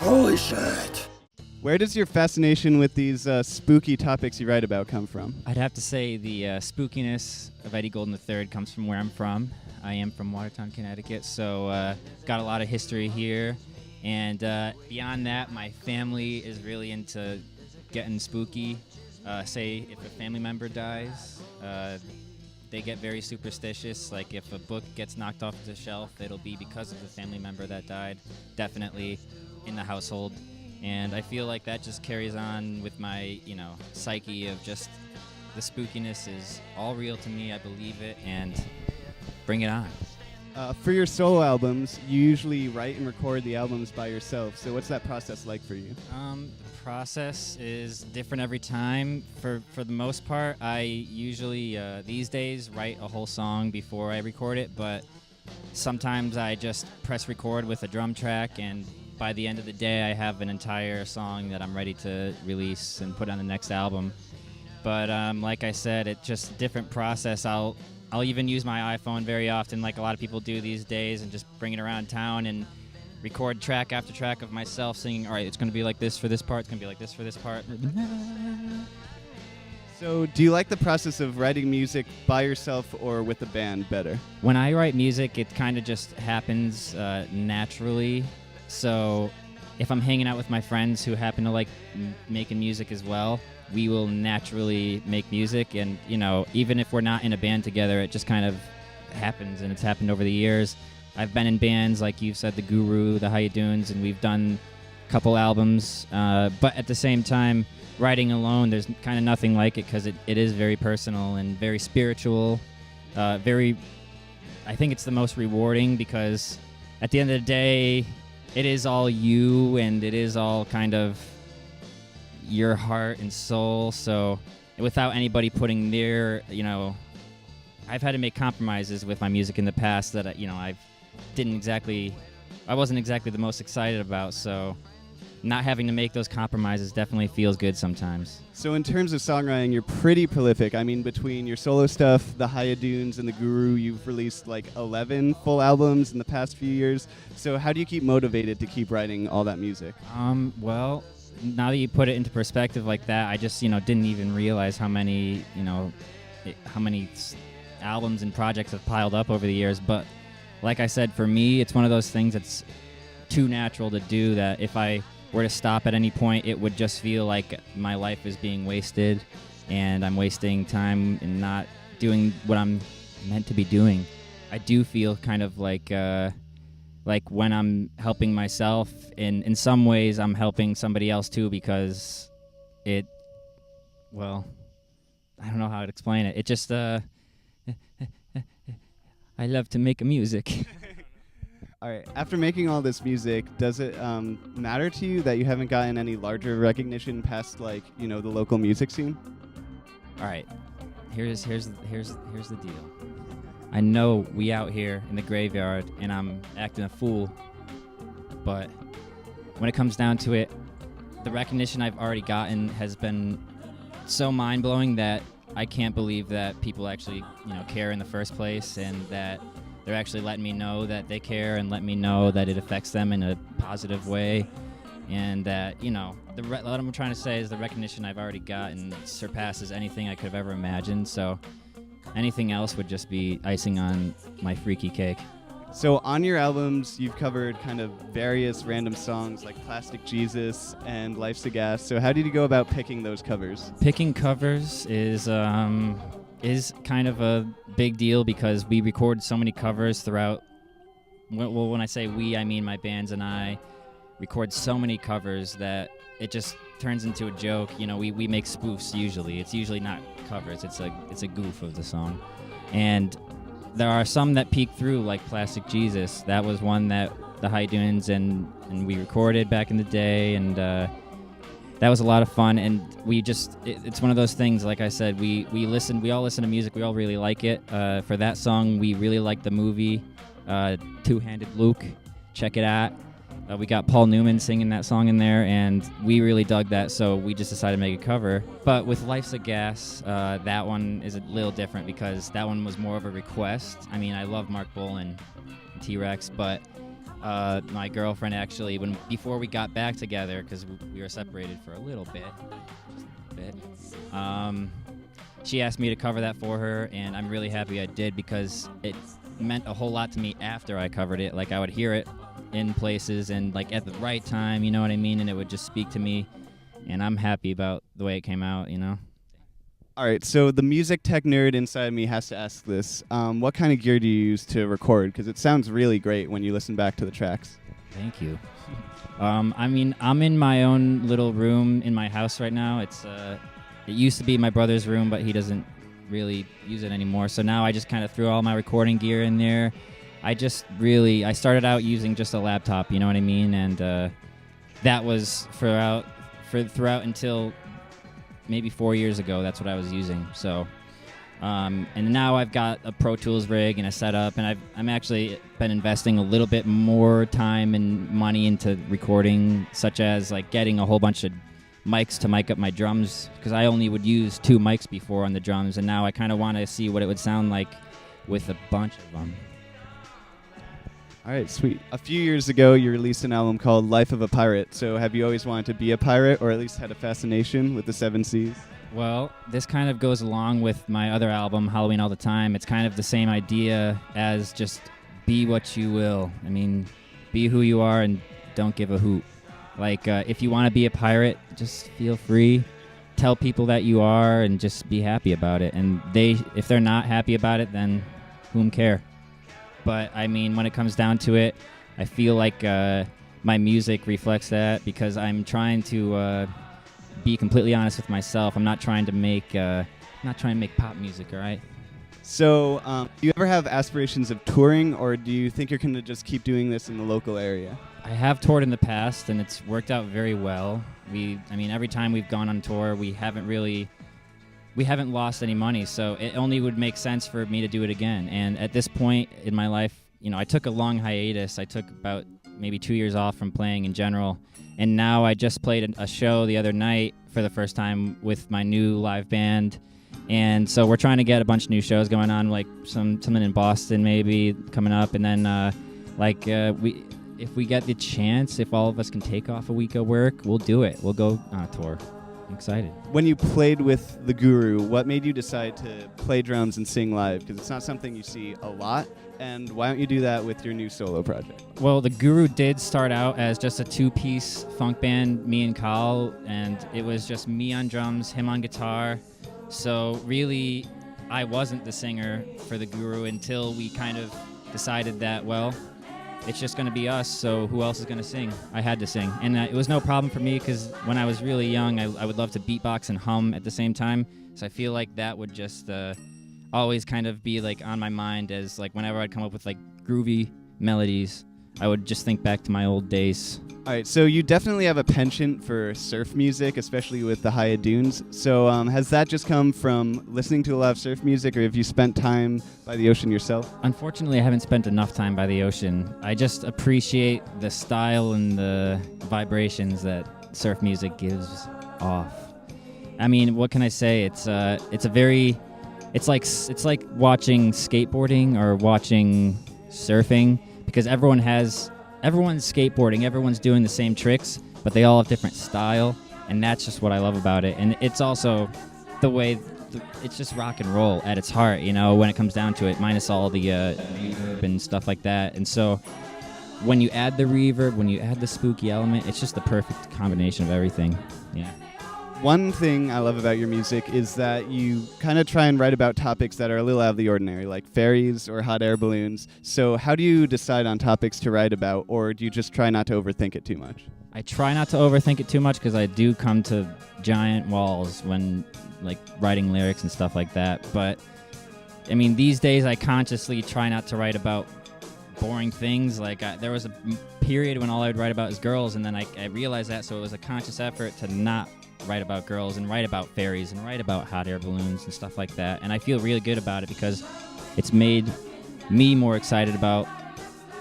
Holy shit. Where does your fascination with these spooky topics you write about come from? I'd have to say the spookiness of Eddie Golden III comes from where I'm from. I am from Watertown, Connecticut, so got a lot of history here. And beyond that, my family is really into getting spooky. Say if a family member dies, they get very superstitious. Like if a book gets knocked off the shelf, it'll be because of the family member that died, definitely in the household. And I feel like that just carries on with my, psyche of just the spookiness is all real to me. I believe it, and bring it on. For your solo albums, you usually write and record the albums by yourself. So what's that process like for you? The process is different every time. For the most part, I usually, these days, write a whole song before I record it, but sometimes I just press record with a drum track, and by the end of the day, I have an entire song that I'm ready to release and put on the next album. But like I said, it's just a different process. I'll even use my iPhone very often, like a lot of people do these days, and just bring it around town and record track after track of myself singing, all right, it's going to be like this for this part, it's going to be like this for this part. So do you like the process of writing music by yourself or with a band better? When I write music, it kind of just happens naturally. So if I'm hanging out with my friends who happen to like making music as well, we will naturally make music. And, even if we're not in a band together, it just kind of happens, and it's happened over the years. I've been in bands, like you've said, The Guru, the Hiya Dunes, and we've done a couple albums. But at the same time, writing alone, there's kind of nothing like it because it is very personal and very spiritual. I think it's the most rewarding because at the end of the day, it is all you, and it is all kind of your heart and soul. So without anybody putting their, I've had to make compromises with my music in the past that, I wasn't exactly the most excited about. So not having to make those compromises definitely feels good sometimes. So in terms of songwriting, you're pretty prolific. I mean, between your solo stuff, the Hiya Dunes, and the Guru, you've released like 11 full albums in the past few years. So how do you keep motivated to keep writing all that music? Well, now that you put it into perspective like that, I just, didn't even realize how many albums and projects have piled up over the years. But like I said, for me, it's one of those things that's too natural to do that if I were to stop at any point, it would just feel like my life is being wasted and I'm wasting time and not doing what I'm meant to be doing. I do feel kind of like when I'm helping myself, in some ways I'm helping somebody else too, because I don't know how to explain it. It just, I love to make music. All right. After making all this music, does it matter to you that you haven't gotten any larger recognition past the local music scene? All right. Here's the deal. I know we out here in the graveyard and I'm acting a fool, but when it comes down to it, the recognition I've already gotten has been so mind-blowing that I can't believe that people actually, care in the first place, and that they're actually letting me know that they care and let me know that it affects them in a positive way. And that, what I'm trying to say is the recognition I've already gotten surpasses anything I could have ever imagined. So anything else would just be icing on my freaky cake. So on your albums, you've covered kind of various random songs like Plastic Jesus and Life's a Gas. So how did you go about picking those covers? Picking covers is kind of a big deal because we record so many covers throughout. Well, when I say we, I mean my bands and I record so many covers that it just turns into a joke. We make spoofs usually. It's usually not covers. It's a goof of the song. And there are some that peek through, like Plastic Jesus. That was one that the Hiya Dunes and we recorded back in the day, and that was a lot of fun. And it's one of those things, like I said, we all listen to music, we all really like it. For that song, we really like the movie Two-Handed Luke. Check it out. We got Paul Newman singing that song in there, and we really dug that, so we just decided to make a cover. But with Life's a Gas, that one is a little different because that one was more of a request. I mean, I love Mark Bolan and T-Rex, but My girlfriend actually, before we got back together, because we were separated for a little bit, she asked me to cover that for her, and I'm really happy I did because it meant a whole lot to me after I covered it. Like, I would hear it in places and like at the right time, you know what I mean, and it would just speak to me, and I'm happy about the way it came out, you know. All right, so the music tech nerd inside me has to ask this. What kind of gear do you use to record? Because it sounds really great when you listen back to the tracks. Thank you. I mean, I'm in my own little room in my house right now. It used to be my brother's room, but he doesn't really use it anymore. So now I just kind of threw all my recording gear in there. I started out using just a laptop, you know what I mean? And that was throughout until maybe 4 years ago. That's what I was using. So, and now I've got a Pro Tools rig and a setup, and I'm actually been investing a little bit more time and money into recording, such as like getting a whole bunch of mics to mic up my drums, because I only would use 2 mics before on the drums, and now I kind of want to see what it would sound like with a bunch of them. All right, sweet. A few years ago, you released an album called Life of a Pirate. So have you always wanted to be a pirate, or at least had a fascination with the 7 Seas? Well, this kind of goes along with my other album, Halloween All the Time. It's kind of the same idea as just be what you will. I mean, be who you are and don't give a hoot. Like, if you want to be a pirate, just feel free. Tell people that you are and just be happy about it. And if they're not happy about it, then whom care? But, I mean, when it comes down to it, I feel like my music reflects that, because I'm trying to be completely honest with myself. I'm not trying to make pop music, all right? So do you ever have aspirations of touring, or do you think you're going to just keep doing this in the local area? I have toured in the past, and it's worked out very well. Every time we've gone on tour, we haven't lost any money, so it only would make sense for me to do it again. And at this point in my life, I took a long hiatus. I took about maybe 2 years off from playing in general, and now I just played a show the other night for the first time with my new live band. And so we're trying to get a bunch of new shows going on, like something in Boston maybe coming up, and then if we get the chance, if all of us can take off a week of work, we'll do it. We'll go on a tour. I'm excited. When you played with the Guru, what made you decide to play drums and sing live? Because it's not something you see a lot. And why don't you do that with your new solo project? Well, the Guru did start out as just a 2-piece funk band, me and Kyle, and it was just me on drums, him on guitar. So really, I wasn't the singer for the Guru until we kind of decided that, well, it's just going to be us, so who else is going to sing? I had to sing. And it was no problem for me, because when I was really young, I would love to beatbox and hum at the same time. So I feel like that would just always kind of be like on my mind, as like whenever I'd come up with like groovy melodies, I would just think back to my old days. All right, so you definitely have a penchant for surf music, especially with the Hiya Dunes. So has that just come from listening to a lot of surf music, or have you spent time by the ocean yourself? Unfortunately, I haven't spent enough time by the ocean. I just appreciate the style and the vibrations that surf music gives off. I mean, what can I say? It's like watching skateboarding or watching surfing, because everyone's skateboarding, everyone's doing the same tricks, but they all have different style, and that's just what I love about it. And it's also the way it's just rock and roll at its heart, when it comes down to it, minus all the reverb and stuff like that. And so when you add the reverb, when you add the spooky element, it's just the perfect combination of everything. Yeah. One thing I love about your music is that you kind of try and write about topics that are a little out of the ordinary, like fairies or hot air balloons. So how do you decide on topics to write about, or do you just try not to overthink it too much? I try not to overthink it too much, because I do come to giant walls when like writing lyrics and stuff like that. But I mean, these days I consciously try not to write about boring things. Like there was a period when all I would write about is girls, and then I realized that, so it was a conscious effort to not write about girls and write about fairies and write about hot air balloons and stuff like that. And I feel really good about it, because it's made me more excited about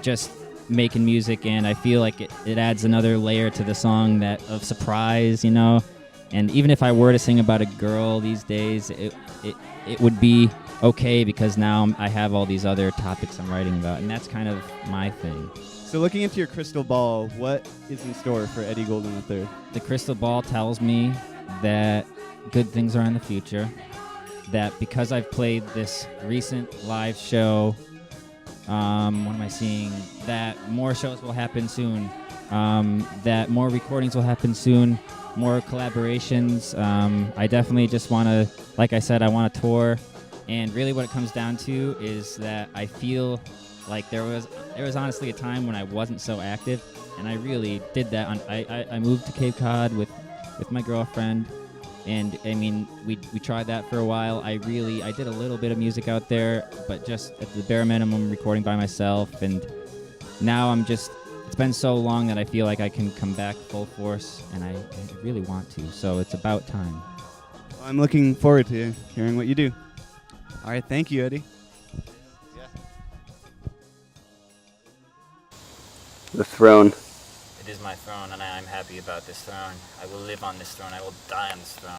just making music, and I feel like it adds another layer to the song of surprise, And even if I were to sing about a girl these days, it would be okay, because now I have all these other topics I'm writing about, and that's kind of my thing. So looking into your crystal ball, what is in store for Eddie Golden III? The crystal ball tells me that good things are in the future, that because I've played this recent live show, what am I seeing? That more shows will happen soon, that more recordings will happen soon, more collaborations. I definitely just want to, like I said, I want to tour, and really what it comes down to is that I feel like there was honestly a time when I wasn't so active, and I really did that. I moved to Cape Cod with my girlfriend, and I mean we tried that for a while. I did a little bit of music out there, but just at the bare minimum recording by myself, and now it's been so long that I feel like I can come back full force, and I really want to, so it's about time. I'm looking forward to hearing what you do. All right, thank you, Eddie. The throne. It is my throne, and I am happy about this throne. I will live on this throne. I will die on this throne.